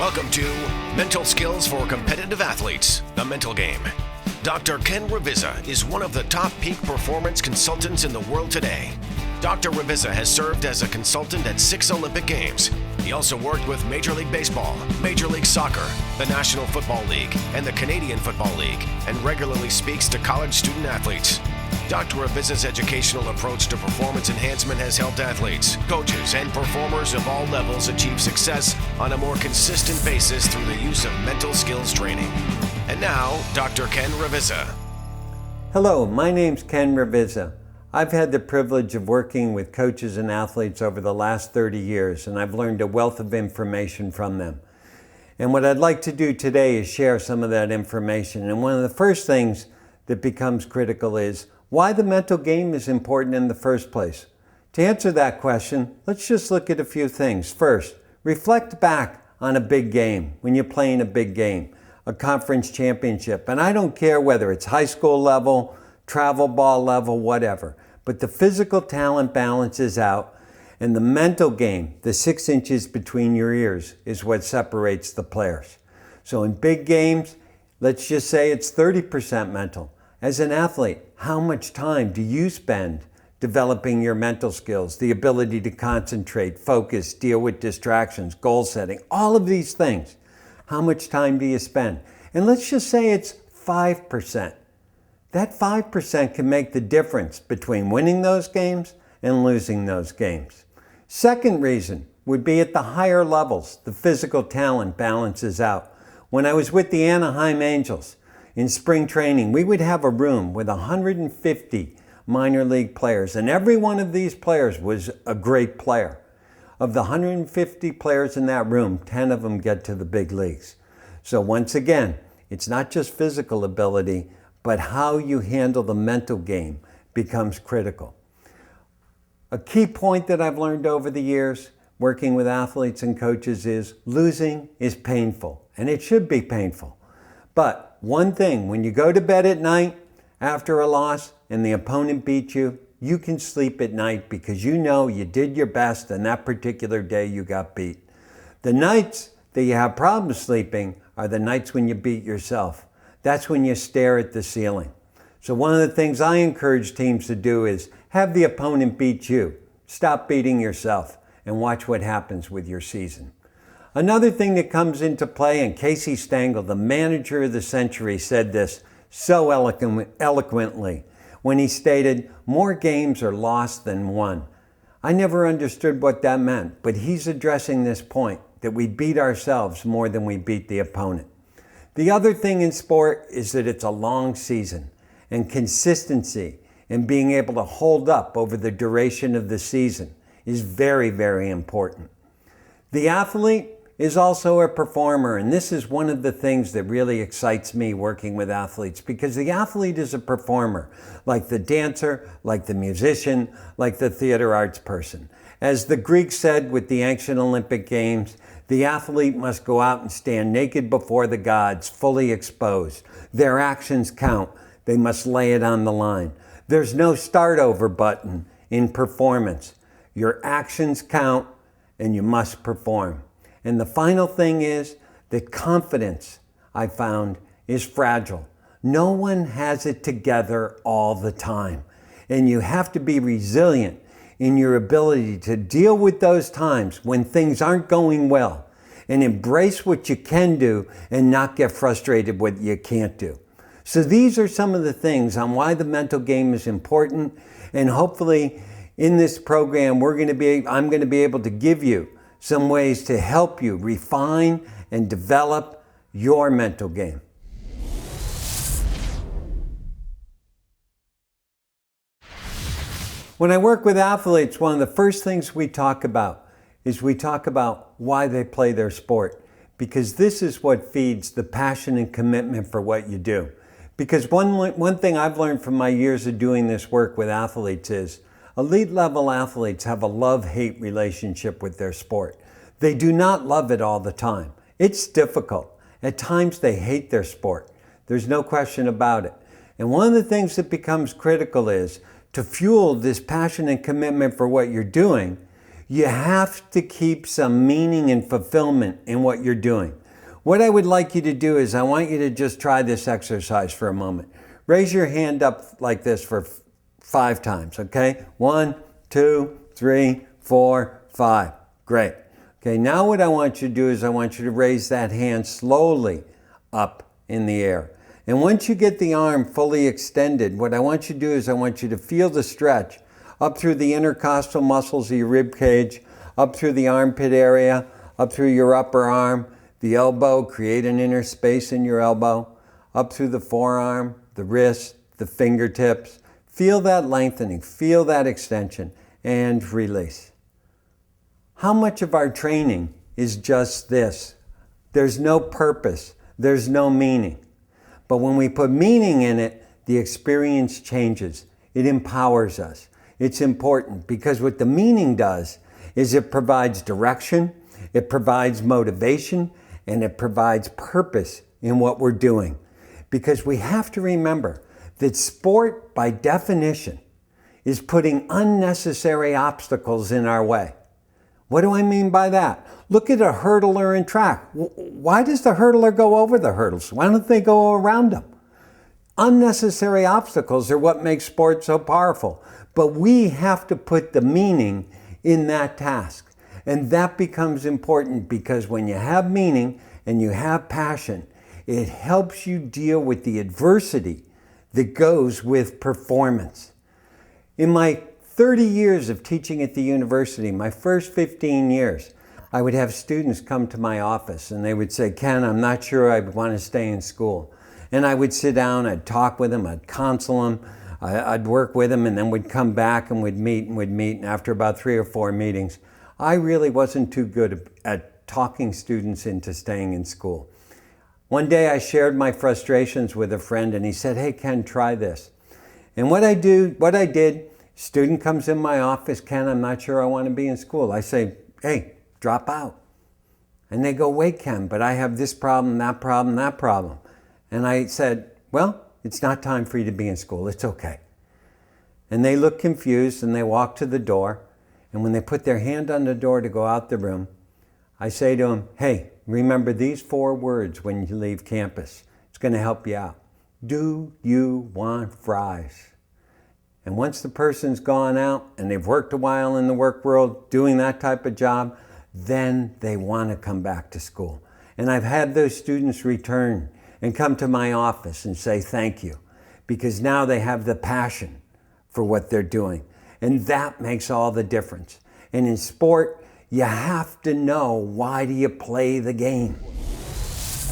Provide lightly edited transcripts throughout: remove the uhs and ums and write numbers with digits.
Welcome to Mental Skills for Competitive Athletes, the Mental Game. Dr. Ken Ravizza is one of the top peak performance consultants in the world today. Dr. Ravizza has served as a consultant at 6 Olympic Games. He also worked with Major League Baseball, Major League Soccer, the National Football League, and the Canadian Football League, and regularly speaks to college student athletes. Dr. Ravizza's educational approach to performance enhancement has helped athletes, coaches, and performers of all levels achieve success on a more consistent basis through the use of mental skills training. And now, Dr. Ken Ravizza. Hello, my name's Ken Ravizza. I've had the privilege of working with coaches and athletes over the last 30 years, and I've learned a wealth of information from them. And what I'd like to do today is share some of that information. And one of the first things that becomes critical is why the mental game is important in the first place. To answer that question, let's just look at a few things. First, reflect back on a big game, when you're playing a big game, a conference championship. And I don't care whether it's high school level, travel ball level, whatever. But the physical talent balances out, and the mental game, the 6 inches between your ears, is what separates the players. So in big games, let's just say it's 30% mental. As an athlete, how much time do you spend developing your mental skills, the ability to concentrate, focus, deal with distractions, goal setting, all of these things? How much time do you spend? And let's just say it's 5%. That 5% can make the difference between winning those games and losing those games. Second reason would be at the higher levels, the physical talent balances out. When I was with the Anaheim Angels, in spring training, we would have a room with 150 minor league players, and every one of these players was a great player. Of the 150 players in that room, 10 of them get to the big leagues. So once again, it's not just physical ability, but how you handle the mental game becomes critical. A key point that I've learned over the years, working with athletes and coaches, is losing is painful, and it should be painful. But one thing, when you go to bed at night after a loss and the opponent beat you, you can sleep at night because you know you did your best and that particular day you got beat. The nights that you have problems sleeping are the nights when you beat yourself. That's when you stare at the ceiling. So one of the things I encourage teams to do is have the opponent beat you. Stop beating yourself and watch what happens with your season. Another thing that comes into play, and Casey Stengel, the manager of the century, said this so eloquently when he stated, "More games are lost than won." I never understood what that meant, but he's addressing this point, that we beat ourselves more than we beat the opponent. The other thing in sport is that it's a long season, and consistency and being able to hold up over the duration of the season is very, very important. The athlete is also a performer, and this is one of the things that really excites me working with athletes, because the athlete is a performer, like the dancer, like the musician, like the theater arts person. As the Greeks said with the ancient Olympic Games, the athlete must go out and stand naked before the gods, fully exposed. Their actions count. They must lay it on the line. There's no start over button in performance. Your actions count, and you must perform. And the final thing is that confidence, I found, is fragile. No one has it together all the time. And you have to be resilient in your ability to deal with those times when things aren't going well, and embrace what you can do and not get frustrated with what you can't do. So these are some of the things on why the mental game is important. And hopefully in this program, I'm going to be able to give you some ways to help you refine and develop your mental game. When I work with athletes, one of the first things we talk about why they play their sport, because this is what feeds the passion and commitment for what you do. Because one thing I've learned from my years of doing this work with athletes is elite level athletes have a love-hate relationship with their sport. They do not love it all the time. It's difficult. At times they hate their sport. There's no question about it. And one of the things that becomes critical is to fuel this passion and commitment for what you're doing, You have to keep some meaning and fulfillment in what you're doing. What I would like you to do is I want you to just try this exercise for a moment. Raise your hand up like this for 5 times, okay? 1, 2, 3, 4, 5. Great. Okay, now what I want you to do is I want you to raise that hand slowly up in the air. And once you get the arm fully extended, what I want you to do is I want you to feel the stretch up through the intercostal muscles of your rib cage, up through the armpit area, up through your upper arm, the elbow, create an inner space in your elbow, up through the forearm, the wrist, the fingertips. Feel that lengthening, feel that extension, and release. How much of our training is just this? There's no purpose, there's no meaning. But when we put meaning in it, the experience changes. It empowers us. It's important because what the meaning does is it provides direction, it provides motivation, and it provides purpose in what we're doing. Because we have to remember that sport, by definition, is putting unnecessary obstacles in our way. What do I mean by that? Look at a hurdler in track. Why does the hurdler go over the hurdles? Why don't they go around them? Unnecessary obstacles are what makes sport so powerful. But we have to put the meaning in that task. And that becomes important because when you have meaning and you have passion, it helps you deal with the adversity that goes with performance. In my 30 years of teaching at the university, my first 15 years, I would have students come to my office and they would say, "Ken, I'm not sure I want to stay in school." And I would sit down, I'd talk with them, I'd counsel them, I'd work with them, and then we'd come back and we'd meet. And after about 3 or 4 meetings, I really wasn't too good at talking students into staying in school. One day I shared my frustrations with a friend and he said, "Hey Ken, try this." And what I did, student comes in my office, "Ken, I'm not sure I want to be in school." I say, "Hey, drop out." And they go, "Wait Ken, but I have this problem, that problem, that problem." And I said, "Well, it's not time for you to be in school, it's okay." And they look confused and they walk to the door. And when they put their hand on the door to go out the room, I say to them, "Hey, remember these 4 words when you leave campus. It's going to help you out. Do you want fries?" And once the person's gone out and they've worked a while in the work world doing that type of job, then they want to come back to school. And I've had those students return and come to my office and say thank you, because now they have the passion for what they're doing. And that makes all the difference. And in sport, you have to know, why do you play the game?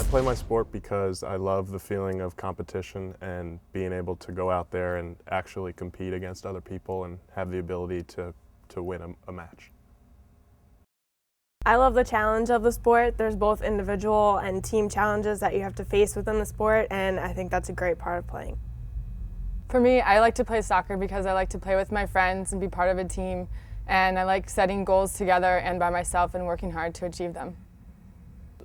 I play my sport because I love the feeling of competition and being able to go out there and actually compete against other people and have the ability to win a match. I love the challenge of the sport. There's both individual and team challenges that you have to face within the sport, and I think that's a great part of playing. For me, I like to play soccer because I like to play with my friends and be part of a team, and I like setting goals together and by myself and working hard to achieve them.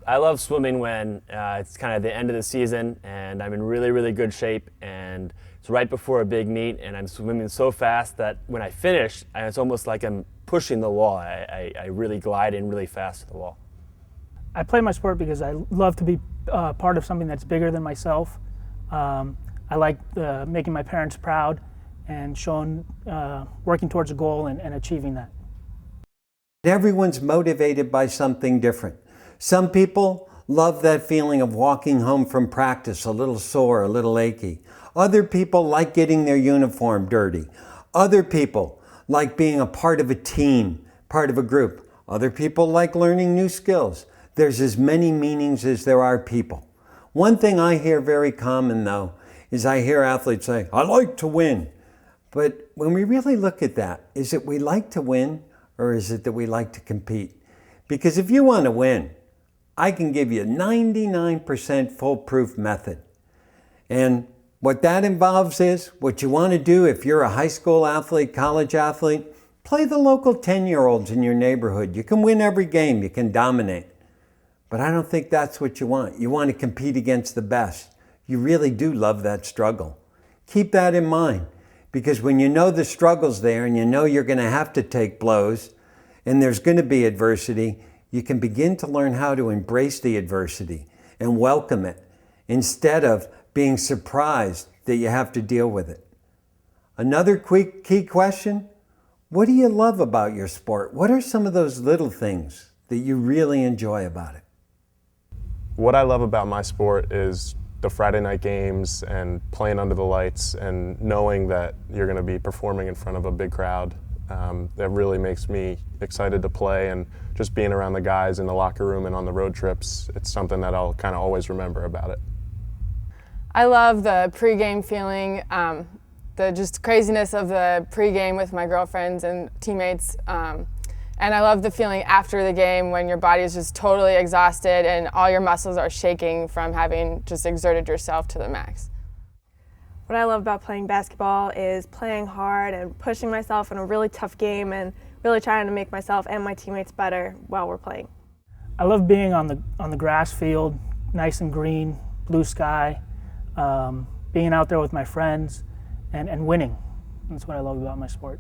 I love swimming when it's kind of the end of the season and I'm in really, really good shape, and it's right before a big meet and I'm swimming so fast that when I finish, it's almost like I'm pushing the wall. I really glide in really fast to the wall. I play my sport because I love to be part of something that's bigger than myself. I like making my parents proud and working towards a goal and achieving that. Everyone's motivated by something different. Some people love that feeling of walking home from practice a little sore, a little achy. Other people like getting their uniform dirty. Other people like being a part of a team, part of a group. Other people like learning new skills. There's as many meanings as there are people. One thing I hear very common though is I hear athletes say, "I like to win." But when we really look at that, is it we like to win or is it that we like to compete? Because if you want to win, I can give you a 99% foolproof method. And what that involves is, what you want to do if you're a high school athlete, college athlete, play the local 10-year-olds in your neighborhood. You can win every game, you can dominate. But I don't think that's what you want. You want to compete against the best. You really do love that struggle. Keep that in mind, because when you know the struggle's there and you know you're going to have to take blows, and there's going to be adversity, you can begin to learn how to embrace the adversity and welcome it instead of being surprised that you have to deal with it. Another quick key question, what do you love about your sport? What are some of those little things that you really enjoy about it? What I love about my sport is the Friday night games and playing under the lights and knowing that you're going to be performing in front of a big crowd. That really makes me excited to play, and just being around the guys in the locker room and on the road trips, it's something that I'll kind of always remember about it. I love the pregame feeling, the just craziness of the pregame with my girlfriends and teammates. And I love the feeling after the game when your body is just totally exhausted and all your muscles are shaking from having just exerted yourself to the max. What I love about playing basketball is playing hard and pushing myself in a really tough game and really trying to make myself and my teammates better while we're playing. I love being on the grass field, nice and green, blue sky, being out there with my friends and winning. That's what I love about my sport.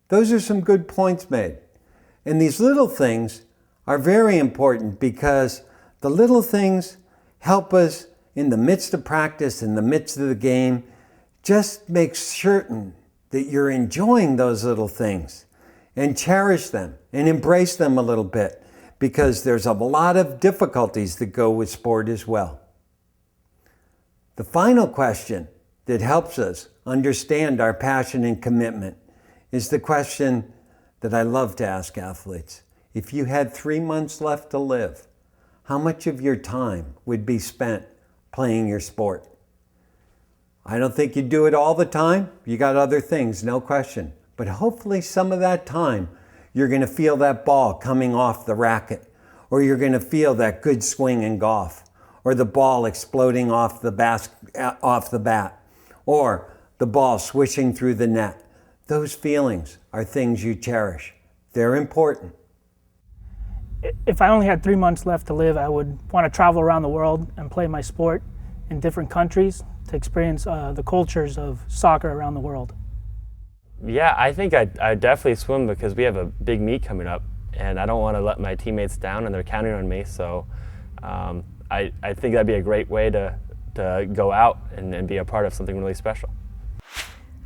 Those are some good points made. And these little things are very important because the little things help us in the midst of practice, in the midst of the game. Just make certain that you're enjoying those little things and cherish them and embrace them a little bit, because there's a lot of difficulties that go with sport as well. The final question that helps us understand our passion and commitment is the question that I love to ask athletes. If you had 3 months left to live, how much of your time would be spent playing your sport? I don't think you do it all the time. You got other things, no question. But hopefully some of that time, you're going to feel that ball coming off the racket, or you're going to feel that good swing in golf, or the ball exploding off the bat, or the ball swishing through the net. Those feelings are things you cherish. They're important. If I only had 3 months left to live, I would want to travel around the world and play my sport in different countries to experience the cultures of soccer around the world. Yeah, I think I'd definitely swim because we have a big meet coming up, and I don't want to let my teammates down, and they're counting on me. So I think that'd be a great way to go out and be a part of something really special.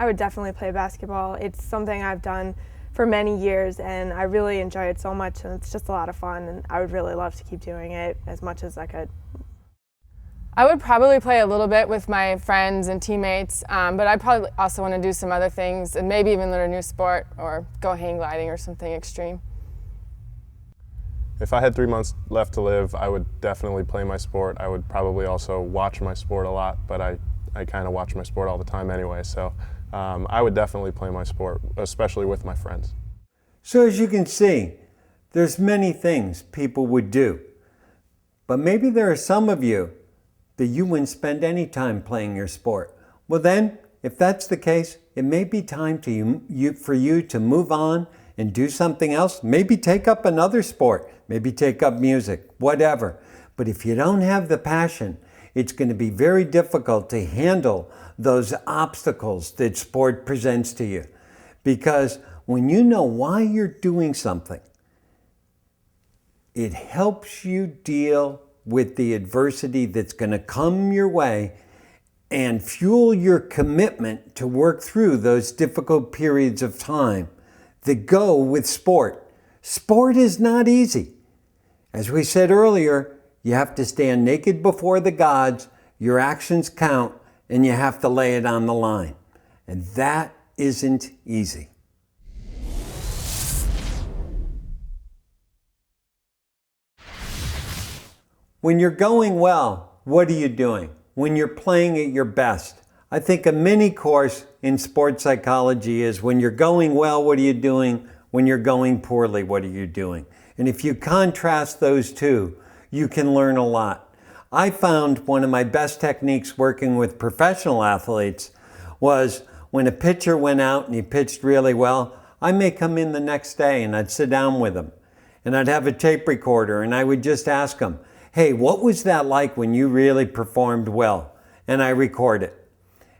I would definitely play basketball. It's something I've done for many years and I really enjoy it so much, and it's just a lot of fun, and I would really love to keep doing it as much as I could. I would probably play a little bit with my friends and teammates, but I probably also want to do some other things and maybe even learn a new sport or go hang gliding or something extreme. If I had 3 months left to live, I would definitely play my sport. I would probably also watch my sport a lot, but I kind of watch my sport all the time anyway, so I would definitely play my sport, especially with my friends. So as you can see, there's many things people would do. But maybe there are some of you that you wouldn't spend any time playing your sport. Well then, if that's the case, it may be time for you to move on and do something else. Maybe take up another sport, maybe take up music, whatever. But if you don't have the passion, it's going to be very difficult to handle those obstacles that sport presents to you. Because when you know why you're doing something, it helps you deal with the adversity that's going to come your way and fuel your commitment to work through those difficult periods of time that go with sport. Sport is not easy. As we said earlier, you have to stand naked before the gods, your actions count, and you have to lay it on the line. And that isn't easy. When you're going well, what are you doing? When you're playing at your best, I think a mini course in sports psychology is when you're going well, what are you doing? When you're going poorly, what are you doing? And if you contrast those two, you can learn a lot. I found one of my best techniques working with professional athletes was when a pitcher went out and he pitched really well, I may come in the next day and I'd sit down with him and I'd have a tape recorder and I would just ask him, hey, what was that like when you really performed well? And I record it.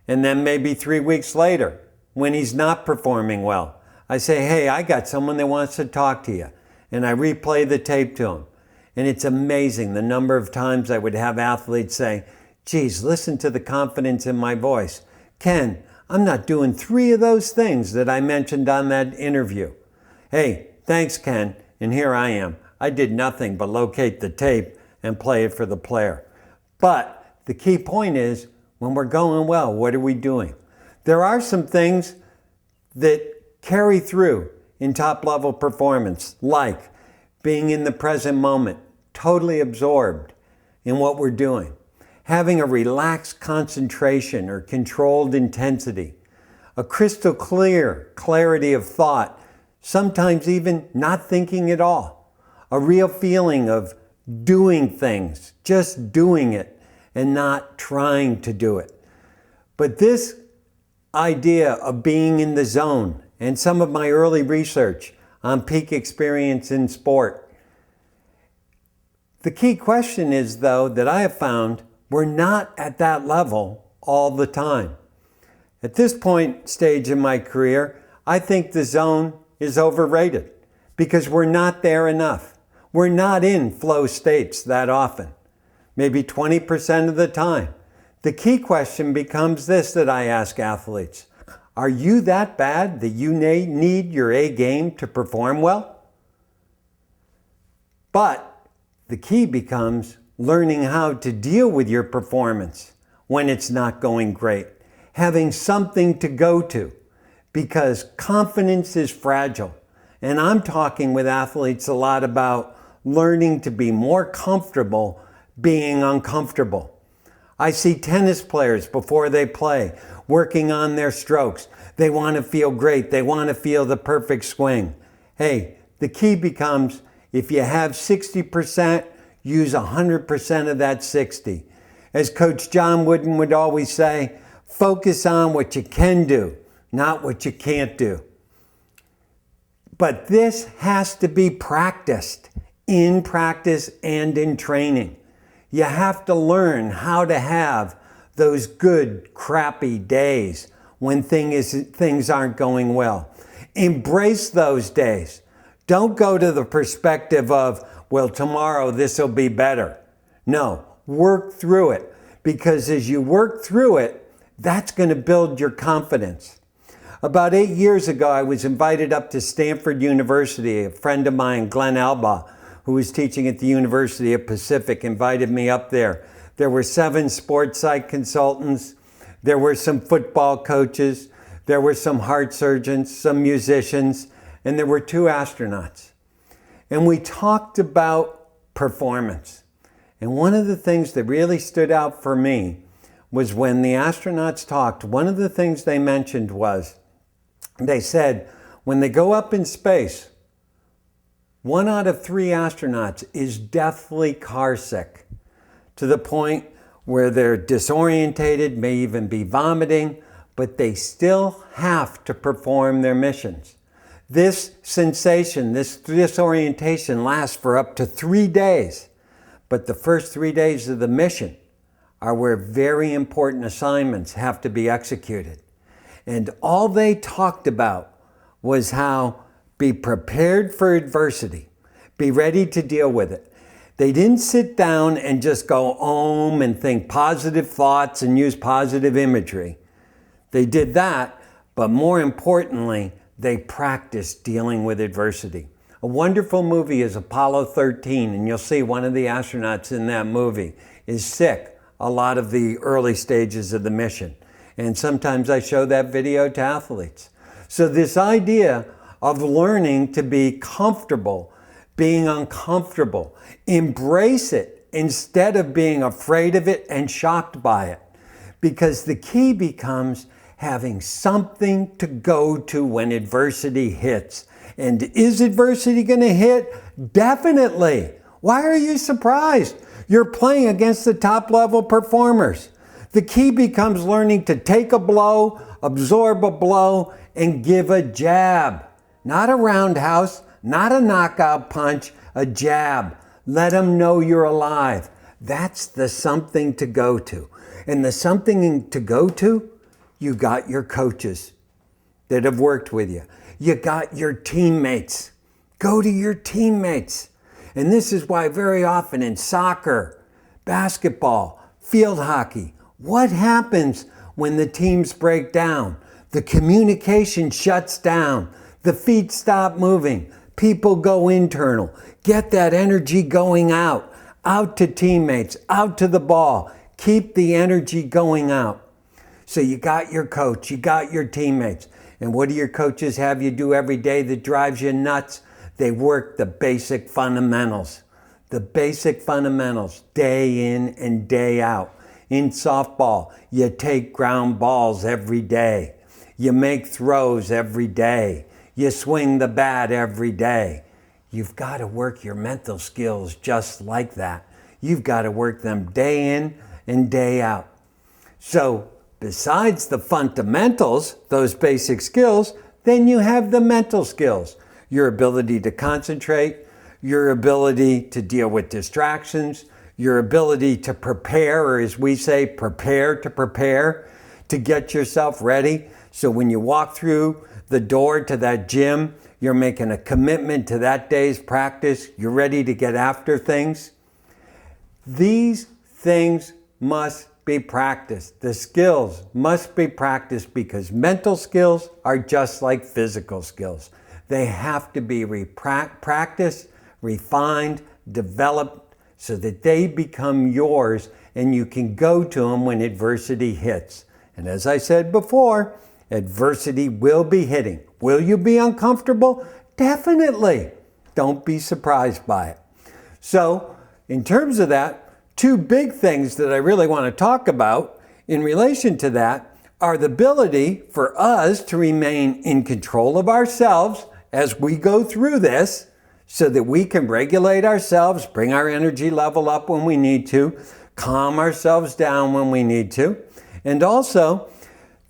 And then maybe 3 weeks later, when he's not performing well, I say, hey, I got someone that wants to talk to you. And I replay the tape to them. And it's amazing the number of times I would have athletes say, geez, listen to the confidence in my voice. Ken, I'm not doing 3 of those things that I mentioned on that interview. Hey, thanks, Ken. And here I am. I did nothing but locate the tape and play it for the player. But the key point is, when we're going well, what are we doing? There are some things that carry through in top-level performance, like being in the present moment, totally absorbed in what we're doing, having a relaxed concentration or controlled intensity, a crystal clear clarity of thought, sometimes even not thinking at all, a real feeling of doing things, just doing it and not trying to do it. But this idea of being in the zone and some of my early research on peak experience in sport, the key question is, though, that I have found we're not at that level all the time. At this stage in my career, I think the zone is overrated because we're not there enough. We're not in flow states that often, maybe 20% of the time. The key question becomes this that I ask athletes: are you that bad that you need your A game to perform well? But the key becomes learning how to deal with your performance when it's not going great, having something to go to, because confidence is fragile. And I'm talking with athletes a lot about learning to be more comfortable being uncomfortable. I see tennis players before they play working on their strokes. They want to feel great. They want to feel the perfect swing. Hey, the key becomes, if you have 60%, use 100% of that 60. As Coach John Wooden would always say, focus on what you can do, not what you can't do. But this has to be practiced in practice and in training. You have to learn how to have those good, crappy days when things aren't going well. Embrace those days. Don't go to the perspective of, well, tomorrow this will be better. No, work through it, because as you work through it, that's going to build your confidence. About 8 years ago, I was invited up to Stanford University. A friend of mine, Glenn Albaugh, who was teaching at the University of Pacific, invited me up there. There were 7 sports psych consultants. There were some football coaches. There were some heart surgeons, some musicians, and there were 2 astronauts. And we talked about performance. And one of the things that really stood out for me was when the astronauts talked, one of the things they mentioned was, they said, when they go up in space, 1 out of 3 astronauts is deathly carsick, to the point where they're disorientated, may even be vomiting, but they still have to perform their missions. This sensation, this disorientation lasts for up to 3 days. But the first 3 days of the mission are where very important assignments have to be executed. And all they talked about was how be prepared for adversity, be ready to deal with it. They didn't sit down and just go om and think positive thoughts and use positive imagery. They did that, but more importantly, they practiced dealing with adversity. A wonderful movie is Apollo 13, and you'll see one of the astronauts in that movie is sick a lot of the early stages of the mission. And sometimes I show that video to athletes. So this idea of learning to be comfortable, being uncomfortable, embrace it instead of being afraid of it and shocked by it. Because the key becomes having something to go to when adversity hits. And is adversity going to hit? Definitely. Why are you surprised? You're playing against the top level performers. The key becomes learning to take a blow, absorb a blow, and give a jab. Not a roundhouse, not a knockout punch, a jab. Let them know you're alive. That's the something to go to. And the something to go to, you got your coaches that have worked with you. You got your teammates. Go to your teammates. And this is why very often in soccer, basketball, field hockey, what happens when the teams break down? The communication shuts down. The feet stop moving. People go internal. Get that energy going out to teammates, out to the ball. Keep the energy going out. So you got your coach, you got your teammates. And what do your coaches have you do every day that drives you nuts? They work the basic fundamentals. The basic fundamentals, day in and day out. In softball, you take ground balls every day. You make throws every day. You swing the bat every day. You've got to work your mental skills just like that. You've got to work them day in and day out. So besides the fundamentals, those basic skills, then you have the mental skills. Your ability to concentrate, your ability to deal with distractions, your ability to prepare, or as we say, prepare to get yourself ready. So when you walk through the door to that gym, you're making a commitment to that day's practice. You're ready to get after things. These things must be practiced. The skills must be practiced because mental skills are just like physical skills. They have to be practiced, refined, developed so that they become yours and you can go to them when adversity hits. And as I said before, adversity will be hitting. Will you be uncomfortable? Definitely. Don't be surprised by it. So, in terms of that, two big things that I really want to talk about in relation to that are the ability for us to remain in control of ourselves as we go through this so that we can regulate ourselves, bring our energy level up when we need to, calm ourselves down when we need to, and also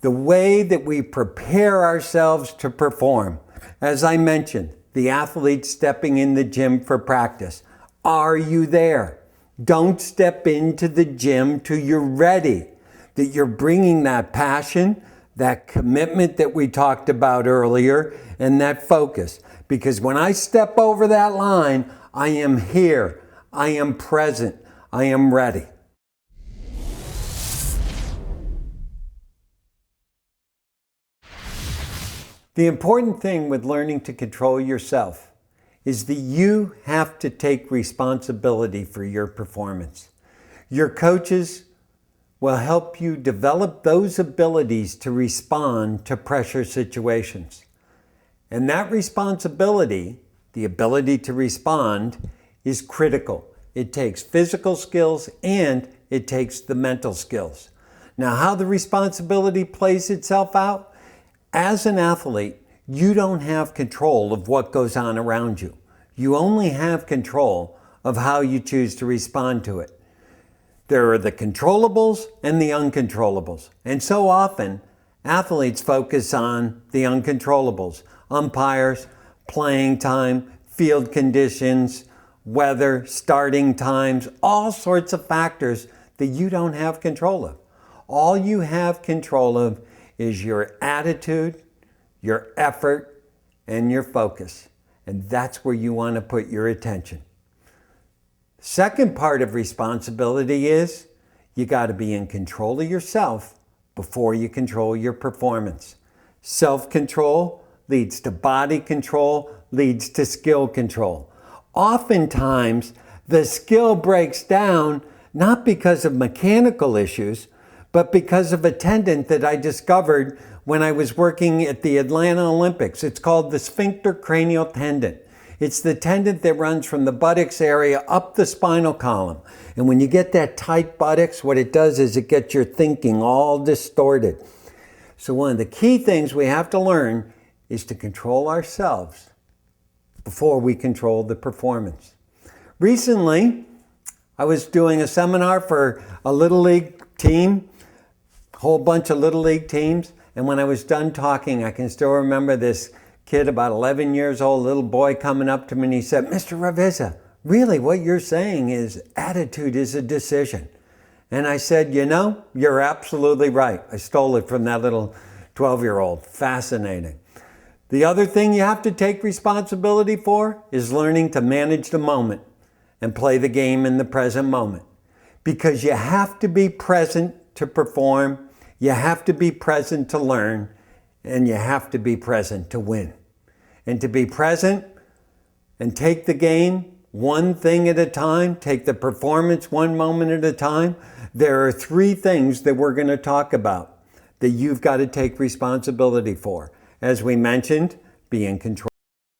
the way that we prepare ourselves to perform. As I mentioned, the athlete stepping in the gym for practice. Are you there? Don't step into the gym till you're ready, that you're bringing that passion, that commitment that we talked about earlier, and that focus. Because when I step over that line, I am here, I am present, I am ready. The important thing with learning to control yourself is that you have to take responsibility for your performance. Your coaches will help you develop those abilities to respond to pressure situations. And that responsibility, the ability to respond, is critical. It takes physical skills and it takes the mental skills. Now, how the responsibility plays itself out? As an athlete, you don't have control of what goes on around you. You only have control of how you choose to respond to it. There are the controllables and the uncontrollables. And so often, athletes focus on the uncontrollables. Umpires, playing time, field conditions, weather, starting times, all sorts of factors that you don't have control of. All you have control of is your attitude, your effort, and your focus. And that's where you want to put your attention. Second part of responsibility is you got to be in control of yourself before you control your performance. Self-control leads to body control, leads to skill control. Oftentimes, the skill breaks down not because of mechanical issues, but because of a tendon that I discovered when I was working at the Atlanta Olympics. It's called the sphincter cranial tendon. It's the tendon that runs from the buttocks area up the spinal column. And when you get that tight buttocks, what it does is it gets your thinking all distorted. So one of the key things we have to learn is to control ourselves before we control the performance. Recently, I was doing a seminar for a Little League team, a whole bunch of Little League teams. And when I was done talking, I can still remember this kid, about 11 years old, little boy coming up to me and he said, "Mr. Ravizza, really what you're saying is attitude is a decision." And I said, "You know, you're absolutely right." I stole it from that little 12-year-old. Fascinating. The other thing you have to take responsibility for is learning to manage the moment and play the game in the present moment. Because you have to be present to perform, you have to be present to learn, and you have to be present to win. And to be present and take the game one thing at a time, take the performance one moment at a time, there are 3 things that we're going to talk about that you've got to take responsibility for. As we mentioned, be in control.